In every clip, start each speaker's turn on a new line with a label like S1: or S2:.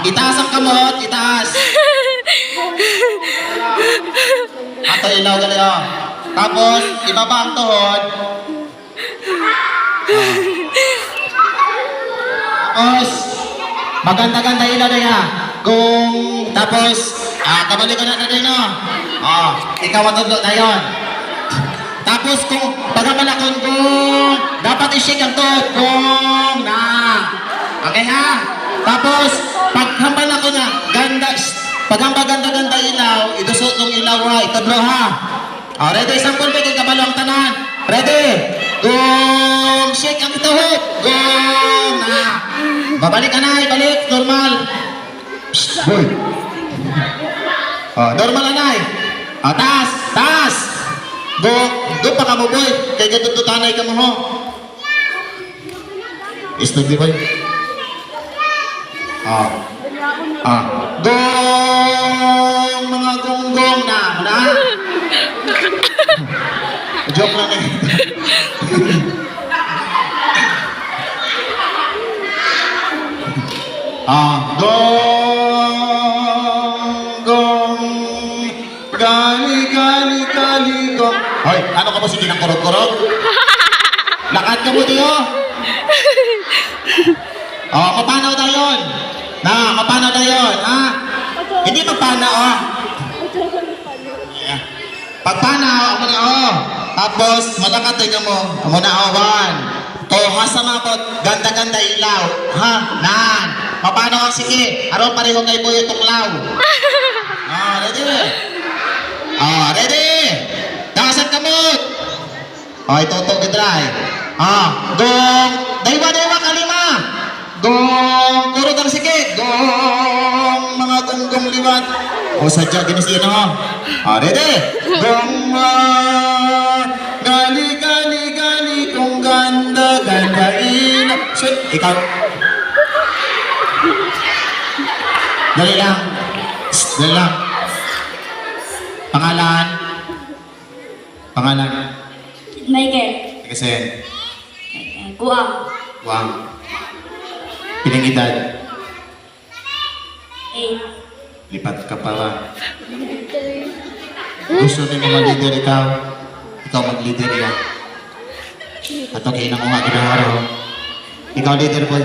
S1: Itaas ang kamot, itaas. Ato ilaw gali Tapos, ibaba ang tuhod. Tapos, maganda-ganda ilaw na yan. Tapos, kabalik ko na din ikaw matudlo na yun. Tapos, kung pagkamalakon dapat i-shake ang tuhod. Na. Okay ha? Tapos, paghambal ako na, paghambal ganda-ganda ilaw, idusot ng ilaw ha, itadlo ha. Ready, isang pulpit, kabalo ang tanan. Ready? Shake ang tuhod. Na. Babalik ka na, ibalik, normal. Boy. Normal na taas, taas. Doon pa ka mo, boy. Kaya gatututanay ka mo ho. Isnog di, boy. Mga gonggong na. Joke lang gali gong. Hoy, ano ka ba sige ng kurog-kurog? Lakad ka mo diyo. Mapanaw tayo yun. Mapanaw tayo yun, ha? Hindi mapanaw, Pagpanaw, ako na, Tapos, malakad tayo mo. Ako na, 1. Hasamapot, ganda-ganda ilaw. Ha? Nan. Mapanaw ang sige. Aron pareho kay Boy itong law. Ready? Ready? Dasat kamot. Ito, gidray. Gong. Daywa, kalima. Gong. Kurot ang sige. Gong. Mga gonggong liwat. Sadya, ginisino. Ready? Gong. Gali, kung ganda ina. Ikaw. Dali lang. Pangalan?
S2: Michael.
S1: Kasi?
S2: Guam.
S1: Piling edad?
S2: 8.
S1: Lipat ka pa ba? Gusto nyo mag-leader ikaw? Ikaw mag-leader yan. At okay na ko nga ginawaro. Ikaw leader boy.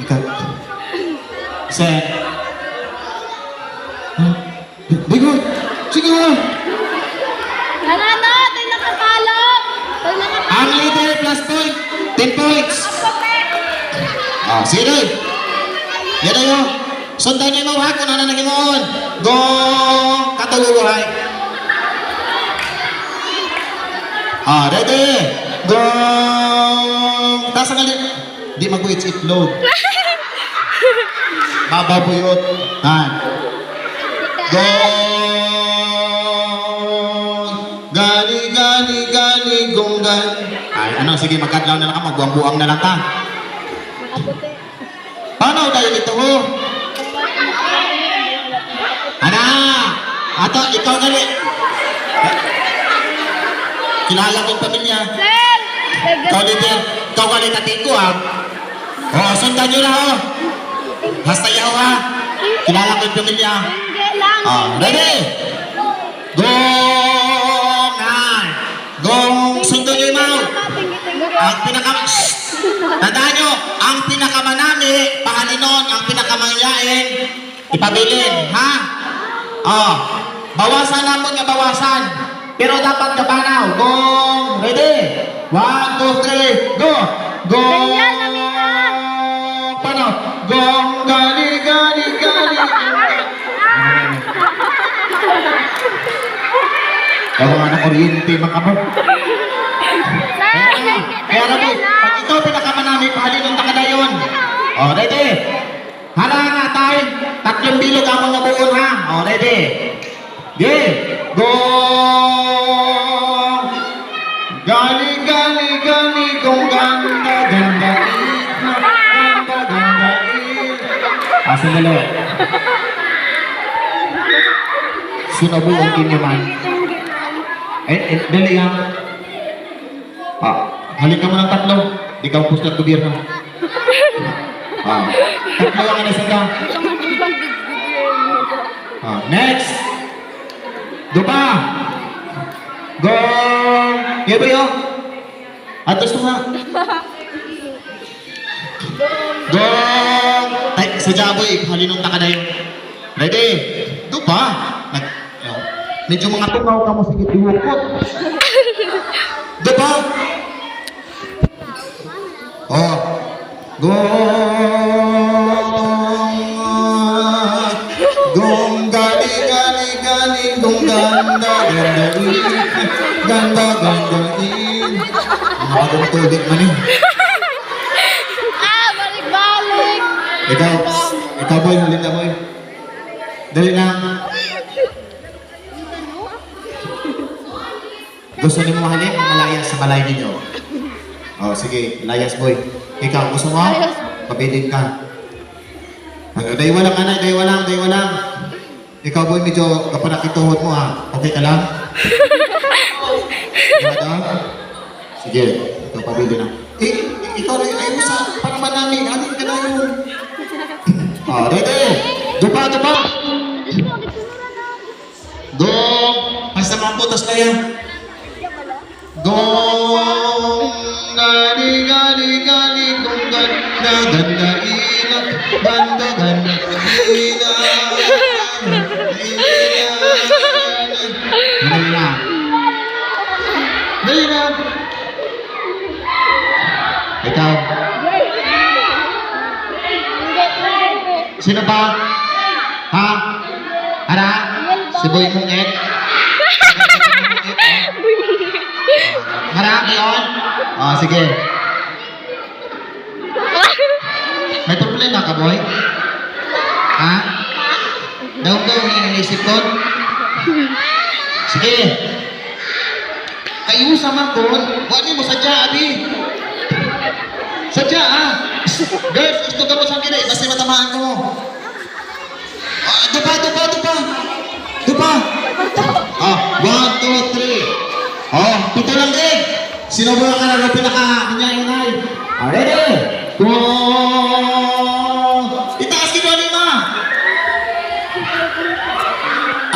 S1: Ikaw. Sir. Bigot! Sige mo!
S2: Nanano! Tayo nakapalo!
S1: Ang leader plus point. 10 points. Sige. Yan na yun. Sundan niyo mo ha kung ano nagimoon. Go! Katuluhay. Ready? Go! Taas ang galit. Di mag-wait itlog. Bababuyot. Go! Gali, gonggan. Sige, magkadlaw na lang ka. Magbuang-buang na lang ka. Paano tayo dito ho? Ato, ikaw gali. Kilala kong pamilya.
S2: Sir!
S1: Ikaw leader. Ikaw gali katiko ha. Sundan nyo na ho. Basta yaw ha. Kilala kong pamilya. Ready? Gong! Gong! Sundan nyo yung mau. Tandaan nyo, ang pinakamanami, pahalinon, ang pinakamangyain, ipabilin, ha? Bawasan naman nga bawasan. Pero dapat kapanaw. Gong! Ready? 1, 2, 3, go! Gong! Panaw! Gong! Gali! Gawa na kuryente, makamo. Kaya rabi, pag ito pinakamanami, pahalinon na ka na yun. Ready? Hala nga tayo. 3 bilog ang mga buon ha. Ready? Go! Gali, kung ganda. Sandali. Sinubuong kinyo man. Dali lang. Halik ka mo ng 3. Di ka upos ng gobyerno. Tatlo ang ano sa next. Dupa. Gong. Iya ba yun? Atos to nga. Gong. Ay, sa Jaboy, halinong taka na yun. Ready? Dupa. Medyo mga tungaw ka mo, sige, iwukot. Dupa. Oh. Gong gali gali gali gong ganda ganda gandain. Bagong tubig man eh.
S2: Balik-balik.
S1: Ikaw boy, halin na boy. Dali lang. Gusto niyo mahalin? Malayas sa balay ninyo. Oh, sige, layas boy. Ikaw, gusto mo? Pabilin ka. Daywa lang, anak. Daywa lang. Ikaw, boy, medyo kapanakituhod mo, ha? Okay ka lang? Sige, ikaw, pabilin na. Ikaw rin, ayaw sa panaman namin. Anin ka na yun. Ready? Dupa. Dong. Basta mga putas na yan. Dong. Gali, dong, ganda, ilang, ganda, ilang. Dali na. Ikaw. Sino ba? Ha? Ara? Si Boy Mungit? Marami yun? Sige. May problema ka, Boy? Ha? Daw yung inisip ko? Sige. Ayusa man doon. Wali mo sadya, Abi. Sadya, ha? Girls, gusto ka mo sa akin eh. Basta matamaan ko mo. Dupa. 1, 2, 3. Pito lang din. Sino ba ka na pinaka-inay? Ready? Go! Itaas ka doon, ma!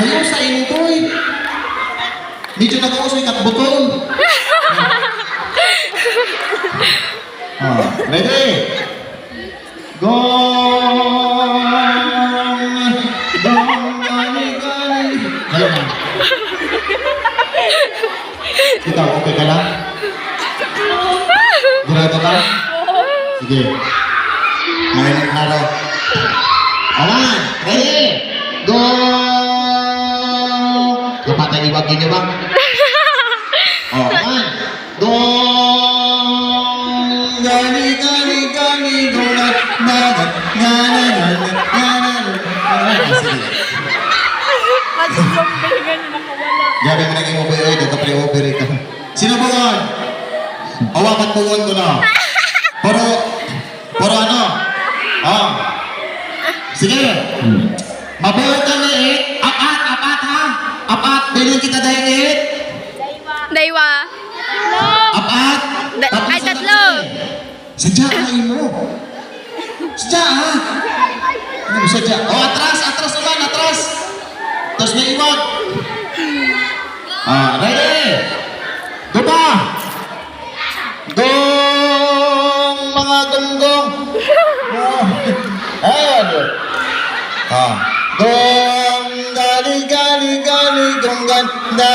S1: Ayaw sa inyo to eh. Medyo nag-uos may katbutol. Ready? Go! Gali. Ayaw na. Ikaw, okay ka lang? Gurado ka? Sige. Ngayon ang araw. Awan! Ready? Go! Kapatay ibagin niyo ba? Awan! Go! Gali, go! Gabi mo naging over-oy, nagka-pre-over ka. Sino ba yun? Awakan po ko na. Pero ano? Sige. Mabuhay ka na eh. Apat ha? Apat. Bilhin kita dahil eh.
S3: Daywa.
S1: Apat.
S3: Ay, tatlo.
S1: Sadya kain mo. Sadya ha? Ano sadya? Atras naman, atras. Tapos may iwag. Ready? Dupa! Gong! Mga gonggong! Ayun! Gong! Gali, gong! Ganda,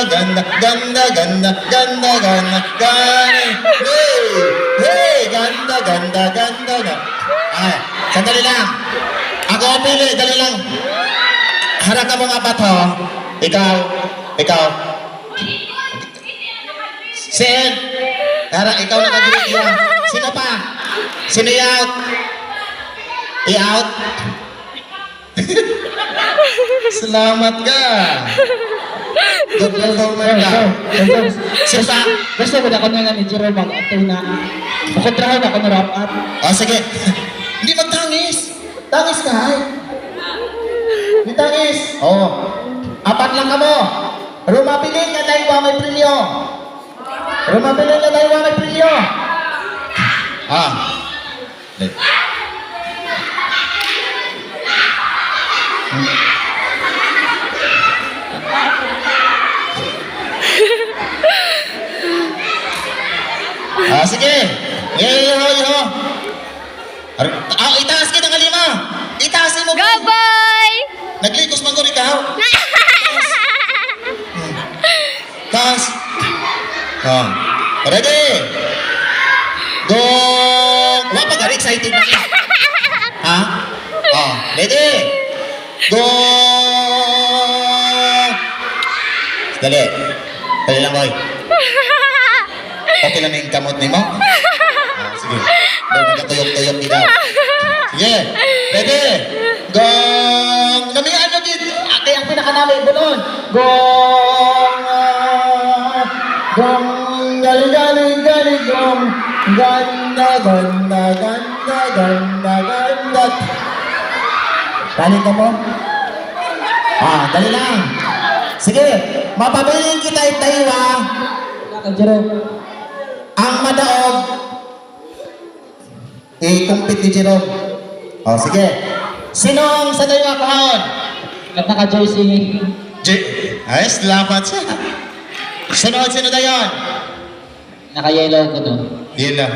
S1: gali! Hey! Ganda! Sandali lang! Ako pili, dali lang! Harap ka mga bato! Ikaw! Sen! Tara, ikaw na mag-greet mo. Sino pa? Sino i-out? I-out? Salamat ka! Good performer ka. Sino pa?
S4: Gusto ko na ako nga ni Jerome mag-atay na. Pakontrahan ako na wrap up.
S1: Sige. Hindi magtangis. Tangis ka, ay. Hindi tangis. Apat lang ka mo. Rumabilin ka tayo ba may prilyo? Rumabilin ka tayo ba may prilyo? Sige. Iho. Itaas kita ng lima. Itaas mo.
S3: Go, boy!
S1: Naglikos man ko ikaw. Taas. Ready? Go! Wala pa gari, excited na siya. Ha? Ready? Go! Dali. Dali lang, boy. Okay lang yung kamot ni mo? Sige. Daw nagatuyok-tuyok ikaw. Sige. Ready? Gong! Namihan nyo din. Ate, ang pinakanamay, bulon. Gong! Gong! Galing, gong! Ganda. Dali ka mo? Dali lang. Sige, mapabiling kita itaywa.
S4: Wala ka, Jerome.
S1: Ang madaog. Kumpit ni Jerome. Sige. Sino ang sa taywa kahon?
S4: At naka-jersey.
S1: Ay, salamat siya. Sunod, sino dayon?
S4: Naka-yellow ko to.
S1: Yun lang.